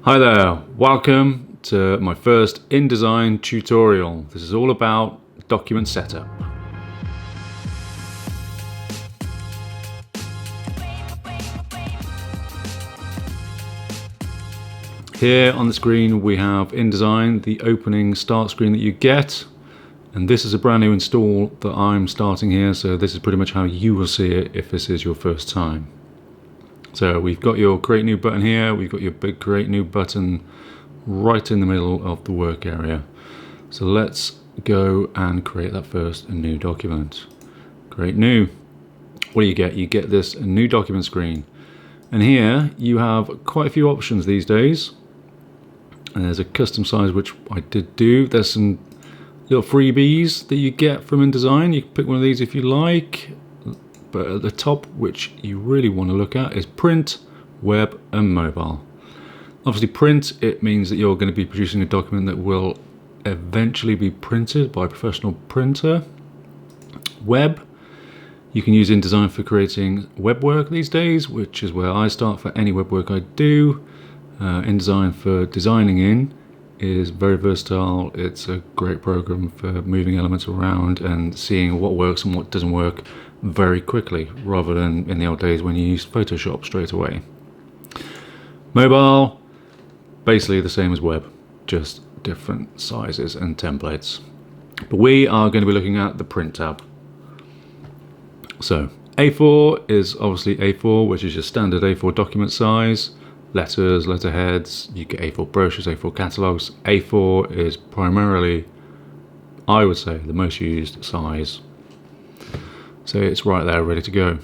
Hi there, welcome to my first InDesign tutorial. This is all about document setup. Here on the screen we have InDesign, the opening start screen that you get. And this is a brand new install that I'm starting here, so this is pretty much how you will see it if this is your first time. So we've got your create new button here, we've got your big create new button right in the middle of the work area. So let's go and create that first new document. Create new. What do you get? You get this new document screen. And here you have quite a few options these days. And there's a custom size which I did do. There's some little freebies that you get from InDesign. You can pick one of these if you like. But at the top, which you really want to look at, is print, web and mobile. Obviously print, it means that you're going to be producing a document that will eventually be printed by a professional printer. Web, you can use InDesign for creating web work these days, which is where I start for any web work I do. InDesign for designing in is very versatile. It's a great program for moving elements around and seeing what works and what doesn't work very quickly, rather than in the old days when you used Photoshop straight away. Mobile, basically the same as web, just different sizes and templates. But we are going to be looking at the print tab. So A4 is obviously A4, which is your standard A4 document size. Letters, letterheads, you get A4 brochures, A4 catalogs. A4 is primarily, I would say, the most used size. So it's right there ready to go.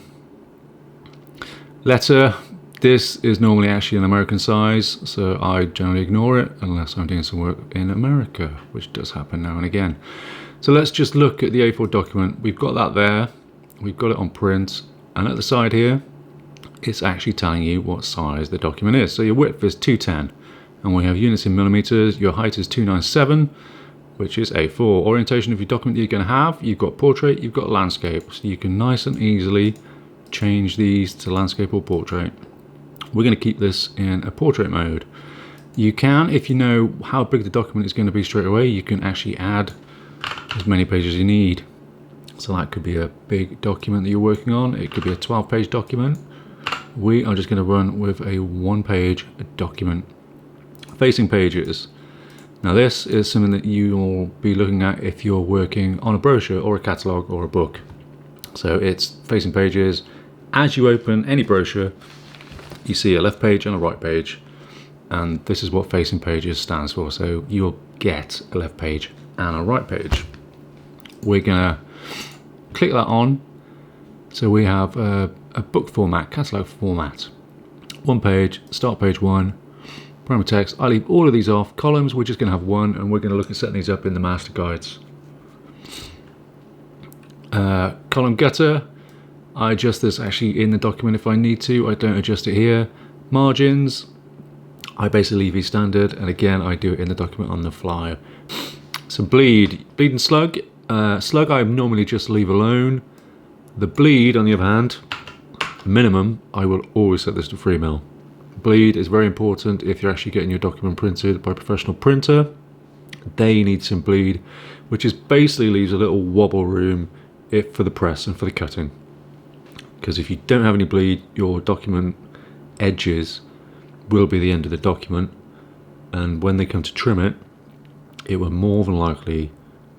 Letter, this is normally actually an American size, so I generally ignore it unless I'm doing some work in America, which does happen now and again. So let's just look at the A4 document. We've got that there, we've got it on print, and at the side here, it's actually telling you what size the document is. So your width is 210, and we have units in millimeters. Your height is 297, which is A4. Orientation of your document that you're going to have, you've got portrait, you've got landscape. So you can nice and easily change these to landscape or portrait. We're going to keep this in a portrait mode. You can, if you know how big the document is going to be straight away, you can actually add as many pages as you need. So that could be a big document that you're working on. It could be a 12-page document. We are just going to run with a 1-page document. Facing pages. Now this is something that you'll be looking at if you're working on a brochure or a catalogue or a book. So it's facing pages. As you open any brochure, you see a left page and a right page. And this is what facing pages stands for. So you'll get a left page and a right page. We're going to click that on. So we have a book format, catalogue format. 1 page, start page 1. Primary text, I leave all of these off. Columns, we're just going to have 1, and we're going to look at setting these up in the master guides. Column gutter, I adjust this actually in the document if I need to. I don't adjust it here. Margins, I basically leave these standard, and again I do it in the document on the fly. So bleed and slug. Slug I normally just leave alone. The bleed, on the other hand, minimum, I will always set this to 3 mil. Bleed is very important if you're actually getting your document printed by a professional printer. They need some bleed, which is basically leaves a little wobble room for the press and for the cutting. Because if you don't have any bleed, your document edges will be the end of the document, and when they come to trim it, it will more than likely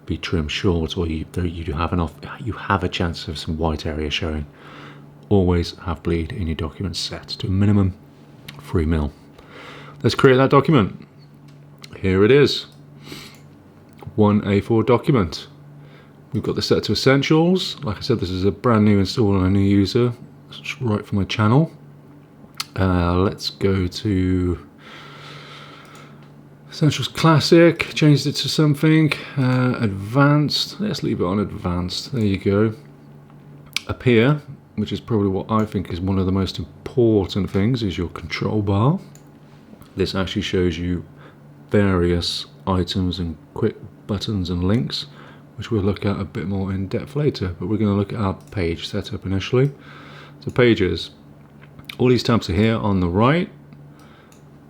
be trimmed short, or you have a chance of some white area showing. Always have bleed in your document set to a minimum 3 mil. Let's create that document. Here it is. 1 A4 document. We've got this set to essentials. Like I said, this is a brand new install on a new user. It's right for my channel. Let's go to Essentials Classic. Changed it to something. Advanced. Let's leave it on Advanced. There you go. Up here, which is probably what I think is one of the most important things, is your control bar. This actually shows you various items and quick buttons and links, which we'll look at a bit more in depth later, but we're going to look at our page setup initially. So pages, all these tabs are here on the right.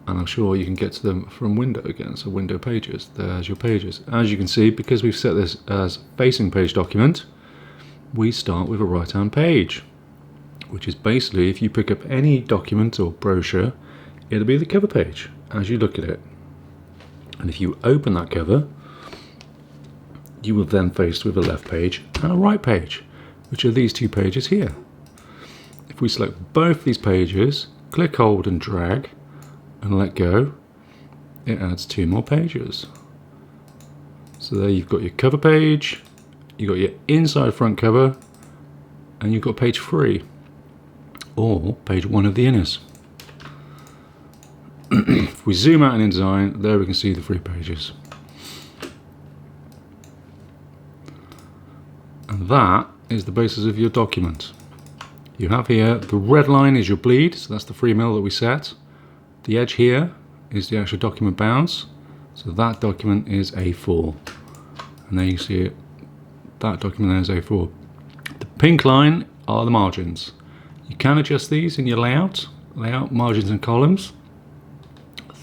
and I'm sure you can get to them from window again. So window pages, there's your pages. As you can see, because we've set this as facing page document, we start with a right hand page, which is basically, if you pick up any document or brochure, it'll be the cover page as you look at it. And if you open that cover, you will then face with a left page and a right page, which are these two pages here. If we select both these pages, click, hold and drag and let go, it adds two more pages. So there you've got your cover page, you've got your inside front cover, and you've got page 3, or page 1 of the inners. If we zoom out in InDesign, there we can see the 3 pages. And that is the basis of your document. You have here, the red line is your bleed, so that's the 3mm that we set. The edge here is the actual document bounds, so that document is A4. And there you see it, that document there is A4. The pink line are the margins. You can adjust these in your layout, margins and columns.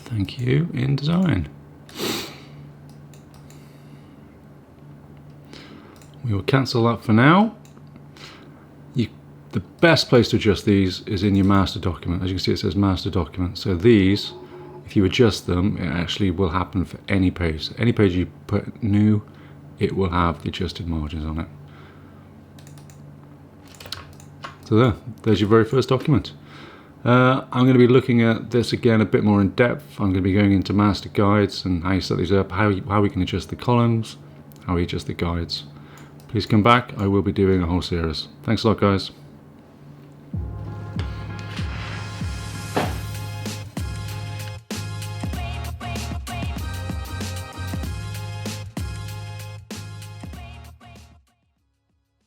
Thank you, InDesign. We will cancel that for now. The best place to adjust these is in your master document. As you can see, it says master document. So these, if you adjust them, it actually will happen for any page. So any page you put new, it will have the adjusted margins on it. So there's your very first document. I'm going to be looking at this again a bit more in depth. I'm going to be going into master guides and how you set these up, how we can adjust the columns, how we adjust the guides. Please come back, I will be doing a whole series. Thanks a lot, guys.